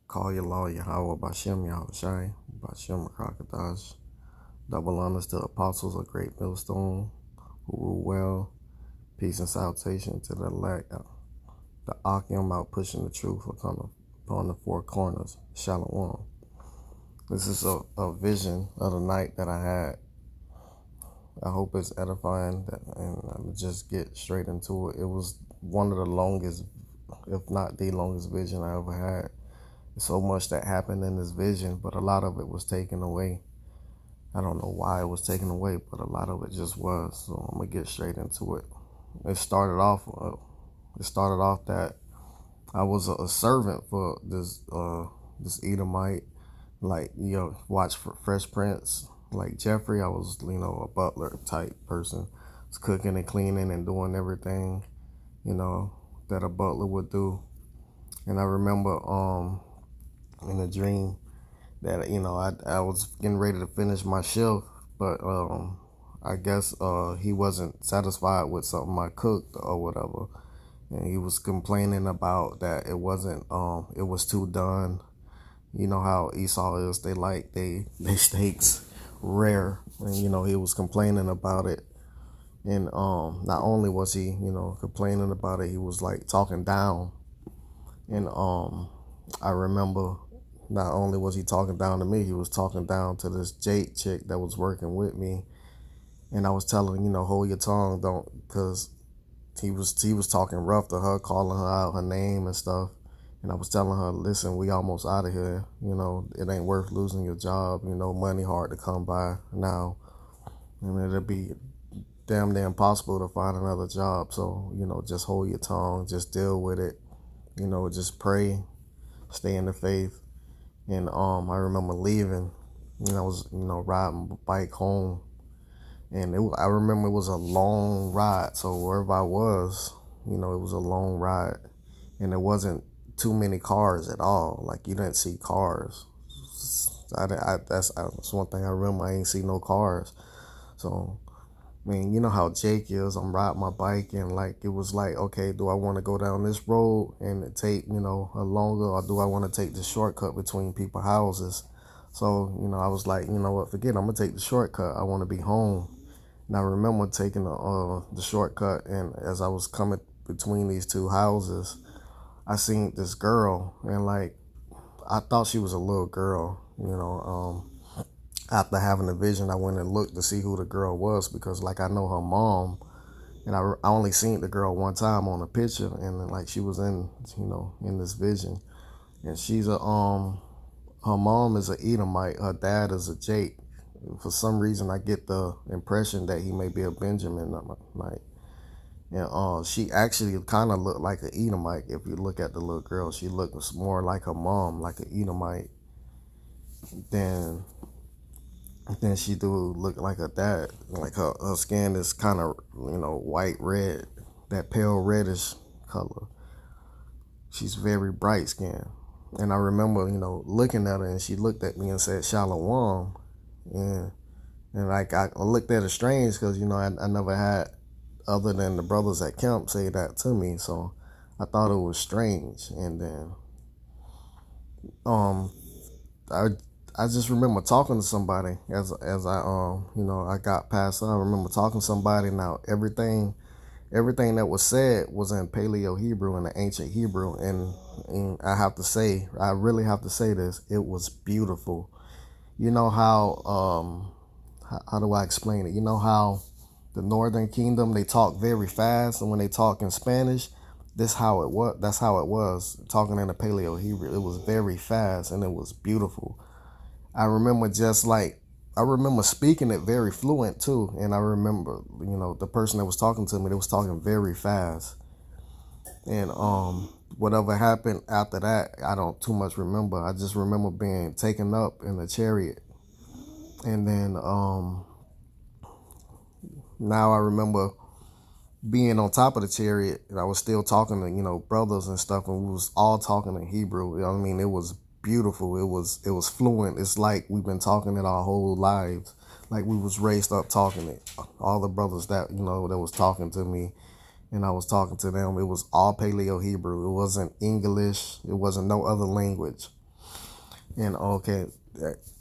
Call your law, Yahawashi, Yahawashi, Bashem Crocodiles. Double honors to the apostles of Great Millstone who rule well. Peace and salutation to the elect. The Akim out pushing the truth upon the four corners. Shalom. This is a vision of the night that I had. I hope it's edifying, and I'll just get straight into it. It was one of the longest, if not the longest vision I ever had. So much that happened in this vision, but a lot of it was taken away. I don't know why it was taken away, but a lot of it just was. So I'm gonna get straight into it. It started off. That I was a servant for this Edomite, like watch for Fresh Prince, like Jeffrey. I was a butler type person. I was cooking and cleaning and doing everything that a butler would do. And I remember in a dream that I was getting ready to finish my shift, but I guess he wasn't satisfied with something I cooked or whatever, and he was complaining about that it wasn't it was too done. You know how Esau is, they steaks rare, and he was complaining about it. And not only was he complaining about it, he was like talking down. And I remember not only was he talking down to me, he was talking down to this Jade chick that was working with me. And I was telling her, hold your tongue, don't, because he was talking rough to her, calling her out her name and stuff. And I was telling her, listen, we almost out of here. It ain't worth losing your job. Money hard to come by now, and it'll be damn near impossible to find another job. So just hold your tongue, just deal with it. Just pray, stay in the faith. And I remember leaving, I was, riding my bike home. And I remember it was a long ride. So wherever I was, it was a long ride. And there wasn't too many cars at all. Like, you didn't see cars. That's one thing I remember. I ain't see no cars. So, I mean, you know how Jake is. I'm riding my bike, and like it was like, okay, do I want to go down this road and take a longer, or do I want to take the shortcut between people's houses? So I was like, you know what, forget it. I'm gonna take the shortcut. I want to be home. And I remember taking the shortcut, and as I was coming between these two houses, I seen this girl, and like I thought she was a little girl. After having a vision, I went and looked to see who the girl was, because like I know her mom, and I only seen the girl one time on a picture, and then, like she was in in this vision, and she's her mom is a Edomite, her dad is a Jake. For some reason, I get the impression that he may be a Benjamin, like, and she actually kind of looked like an Edomite. If you look at the little girl, she looks more like her mom, like an Edomite, than she do look like her dad. Like her skin is kind of white red, that pale reddish color. She's very bright skinned. And I remember looking at her, and she looked at me and said Shalom. And like I looked at her strange, because I never had, other than the brothers at camp, say that to me. So I thought it was strange. And then I just remember talking to somebody as I I got past her. I remember talking to somebody. Now everything that was said was in Paleo Hebrew, in the ancient Hebrew, and I really have to say this. It was beautiful. You know how do I explain it? You know how the Northern Kingdom, they talk very fast, and when they talk in Spanish, that's how it was talking in the Paleo Hebrew. It was very fast, and it was beautiful. I remember speaking it very fluent too, and I remember the person that was talking to me, they was talking very fast. And whatever happened after that, I don't too much remember. I just remember being taken up in a chariot. And then now I remember being on top of the chariot, and I was still talking to brothers and stuff, and we was all talking in Hebrew. You know what I mean? It was beautiful. It was fluent. It's like we've been talking it our whole lives. Like we was raised up talking it. All the brothers that that was talking to me, and I was talking to them, it was all Paleo Hebrew. It wasn't English. It wasn't no other language. And okay,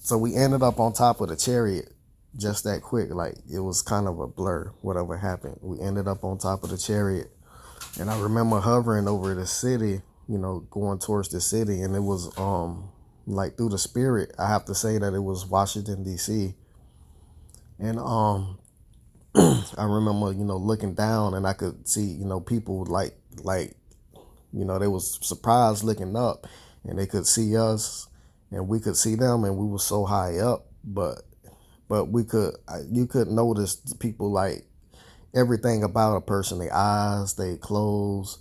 so we ended up on top of the chariot just that quick. Like it was kind of a blur, whatever happened. We ended up on top of the chariot. And I remember hovering over the city, going towards the city. And it was like through the spirit, I have to say that it was Washington, D.C. And I remember, looking down and I could see, people they was surprised looking up and they could see us and we could see them and we were so high up, but you could notice people like everything about a person, their eyes, their clothes,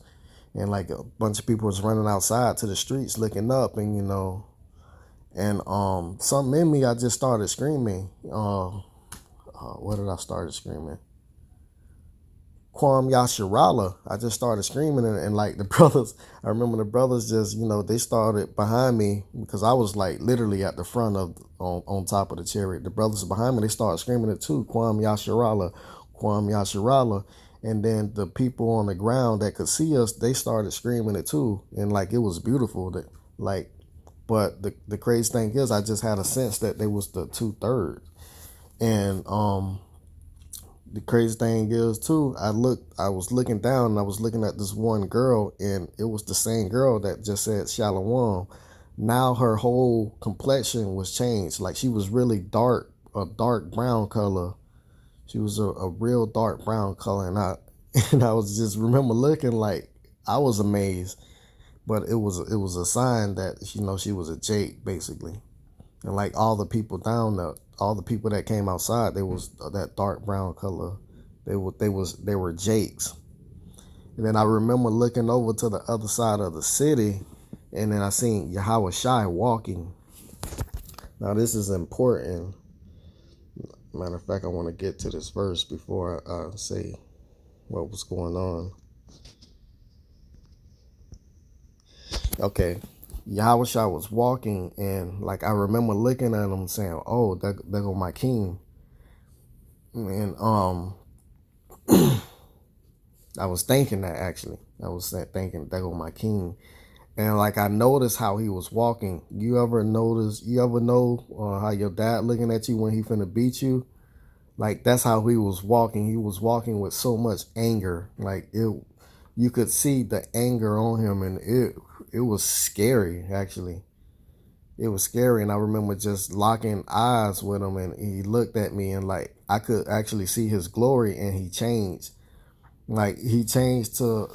and like a bunch of people was running outside to the streets looking up and and something in me, I just started screaming. What did I start screaming? Kwam Yasharala. I just started screaming and like the brothers, I remember the brothers just, they started behind me because I was like literally at the front of on top of the chariot. The brothers behind me, they started screaming it too. Kwam Yasharala, Kwam Yasharala. And then the people on the ground that could see us, they started screaming it too. And like it was beautiful. That like, but the crazy thing is I just had a sense that they was the 2/3. And the crazy thing is too, I was looking down and I was looking at this one girl and it was the same girl that just said Shalom. Now her whole complexion was changed. Like she was really dark, a dark brown color. She was a real dark brown color. And I was just remember looking like I was amazed, but it was a sign that, she was a Jake basically. And like all the people down there, all the people that came outside, they was that dark brown color. They were Jakes. And then I remember looking over to the other side of the city, and then I seen Yahawashi walking. Now this is important. Matter of fact, I want to get to this verse before I say what was going on. Okay, Yahawashi was walking, and like I remember looking at him saying, "Oh, there go my king." And I was thinking that actually. I was thinking there go my king. And like I noticed how he was walking. You ever know how your dad looking at you when he finna beat you? Like that's how he was walking. He was walking with so much anger. Like you could see the anger on him, and it was scary actually. It was scary, and I remember just locking eyes with him, and he looked at me, and like I could actually see his glory, and he changed. Like he changed to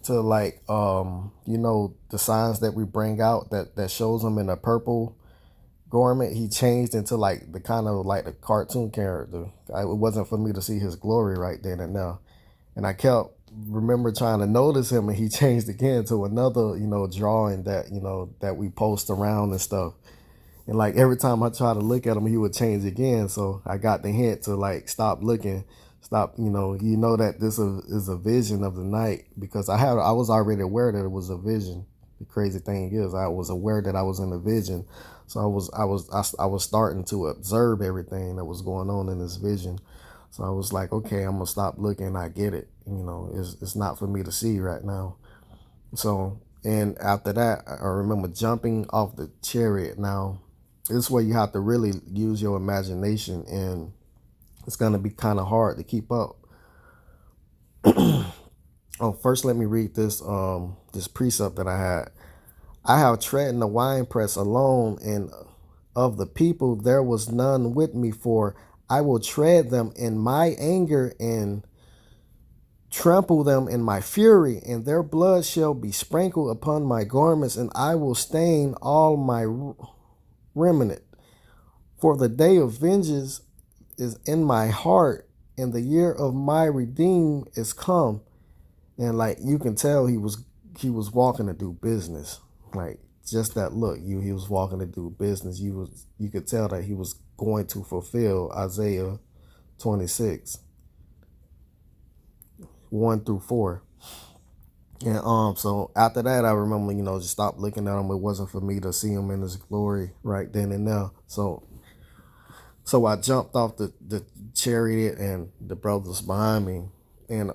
like the signs that we bring out that shows him in a purple garment. He changed into like the kind of like the cartoon character. It wasn't for me to see his glory right then and there, and I kept remember trying to notice him, and he changed again to another drawing that we post around and stuff. And like every time I try to look at him, he would change again. So I got the hint to like stop looking, stop. That this is a vision of the night, because I was already aware that it was a vision. The crazy thing is, I was aware that I was in a vision, so I was starting to observe everything that was going on in this vision. So I was like, okay, I'm gonna stop looking. I get it. It's not for me to see right now. So, and after that, I remember jumping off the chariot. Now, this is where you have to really use your imagination, and it's going to be kind of hard to keep up. Oh, first let me read this precept that I had. I have tread in the winepress alone, and of the people there was none with me, for I will tread them in my anger and trample them in my fury, and their blood shall be sprinkled upon my garments, and I will stain all my remnant. For the day of vengeance is in my heart, and the year of my redeem is come. And like you can tell, he was walking to do business. Like just that look, he was walking to do business. You could tell that he was going to fulfill Isaiah 26, 1-4. And so after that, I remember, just stopped looking at him. It wasn't for me to see him in his glory right then and there. So I jumped off the chariot, and the brothers behind me, and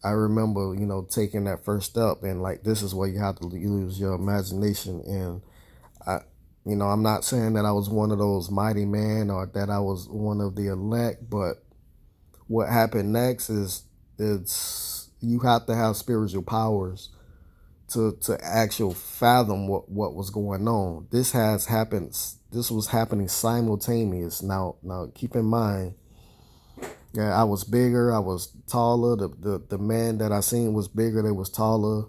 I remember, taking that first step, and like this is where you have to use your imagination. And I, I'm not saying that I was one of those mighty men or that I was one of the elect, but what happened next is it's you have to have spiritual powers to actually fathom what was going on. This has happened. This was happening simultaneous. Now keep in mind, yeah, I was bigger. I was taller. The man that I seen was bigger. They was taller,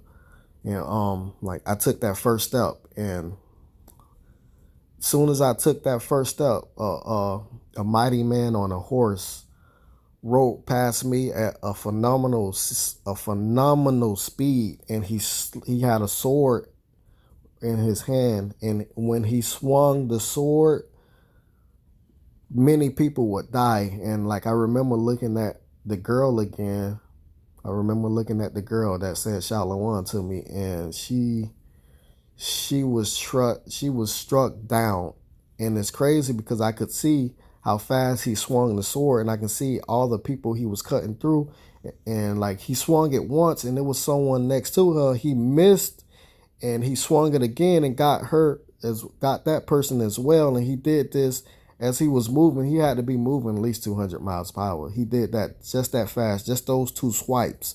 and like I took that first step, and as soon as I took that first step, a mighty man on a horse rode past me at a phenomenal speed, and he had a sword in his hand, and when he swung the sword, many people would die. And like I remember looking at the girl again. I remember looking at the girl that said Shalom to me, and she was struck down. And it's crazy because I could see how fast he swung the sword, and I can see all the people he was cutting through. And like he swung it once, and there was someone next to her. He missed, and he swung it again and got that person as well. And he did this as he was moving. He had to be moving at least 200 miles per hour. He did that just that fast, just those two swipes.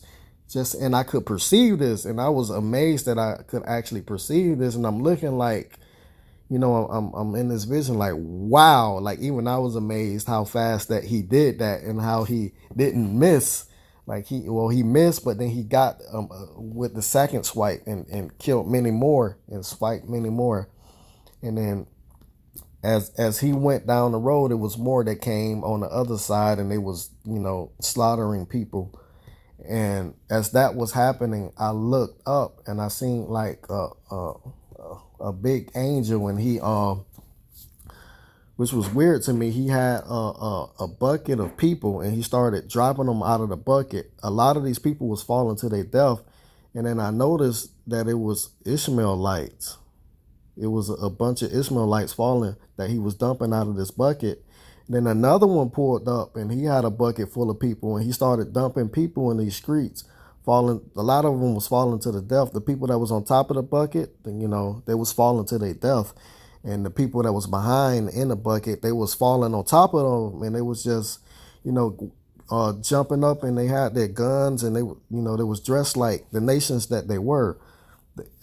And I could perceive this, and I was amazed that I could actually perceive this. And I'm looking like, I'm in this vision like, wow. Like even I was amazed how fast that he did that and how he didn't miss. Like he missed, but then he got with the second swipe and killed many more and swiped many more. And then as he went down the road, it was more that came on the other side, and they was slaughtering people. And as that was happening, I looked up and I seen like a big angel, and he which was weird to me. He had a bucket of people, and he started dropping them out of the bucket. A lot of these people was falling to their death, and then I noticed that it was Ishmaelites. It was a bunch of Ishmaelites falling that he was dumping out of this bucket. Then another one pulled up, and he had a bucket full of people, and he started dumping people in these streets, falling. A lot of them was falling to the death. The people that was on top of the bucket, they was falling to their death. And the people that was behind in the bucket, they was falling on top of them, and they was just, jumping up, and they had their guns, and they was dressed like the nations that they were.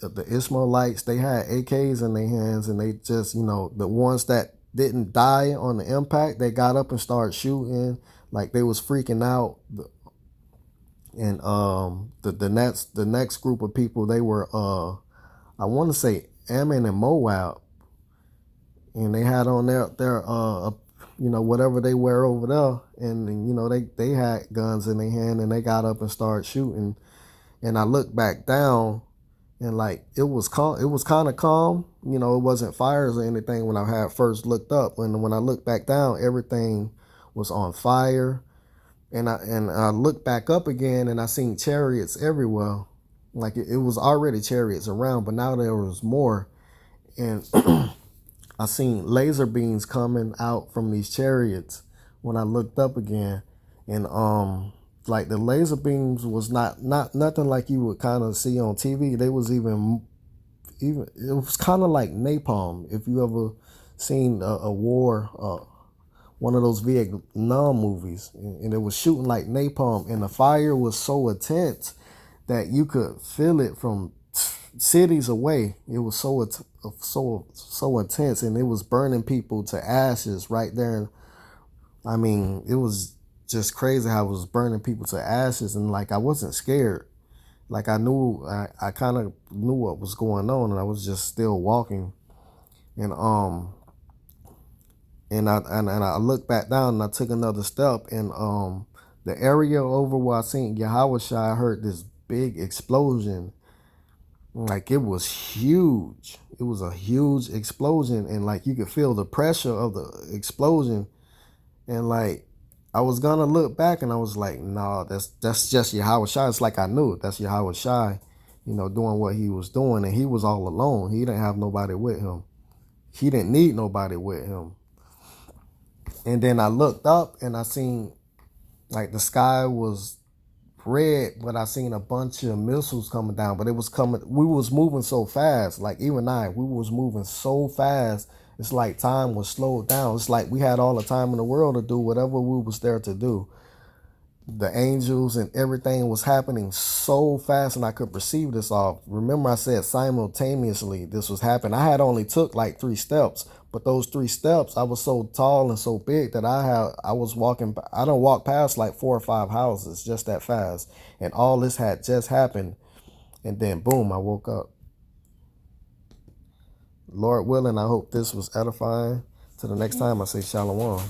The Ishmaelites, they had AKs in their hands, and they just, the ones that didn't die on the impact, they got up and started shooting like they was freaking out. And the next group of people, they were I want to say Ammon and Moab, and they had on their whatever they wear over there, and they had guns in their hand, and they got up and started shooting. And I looked back down, and like it was calm. It was kind of calm. It wasn't fires or anything when I had first looked up. And when I looked back down, everything was on fire. And I looked back up again, and I seen chariots everywhere. Like it was already chariots around, but now there was more. And I seen laser beams coming out from these chariots when I looked up again. And like the laser beams was not nothing like you would kind of see on TV. They was even it was kind of like napalm. If you ever seen a war, one of those Vietnam movies, and it was shooting like napalm, and the fire was so intense that you could feel it from cities away. It was so intense, and it was burning people to ashes right there. I mean, it was just crazy how it was burning people to ashes, and like I wasn't scared. Like I kind of knew what was going on, and I was just still walking. And I looked back down, and I took another step, and the area over where I seen Yahawashi, I heard this big explosion. Like it was huge. It was a huge explosion, and like you could feel the pressure of the explosion. And like I was gonna look back, and I was like, nah, that's just Yahawashi. It's like I knew it. That's Yahawashi, doing what he was doing, and he was all alone. He didn't have nobody with him. He didn't need nobody with him. And then I looked up, and I seen like the sky was red, but I seen a bunch of missiles coming down. But it was coming. We was moving so fast. Like even we was moving so fast. It's like time was slowed down. It's like we had all the time in the world to do whatever we was there to do. The angels and everything was happening so fast, and I could perceive this all. Remember I said simultaneously this was happening. I had only took like 3 steps, but those 3 steps, I was so tall and so big that I was walking. I don't walk past like 4 or 5 houses just that fast, and all this had just happened, and then boom, I woke up. Lord willing, I hope this was edifying. Till the next time, I say shalom.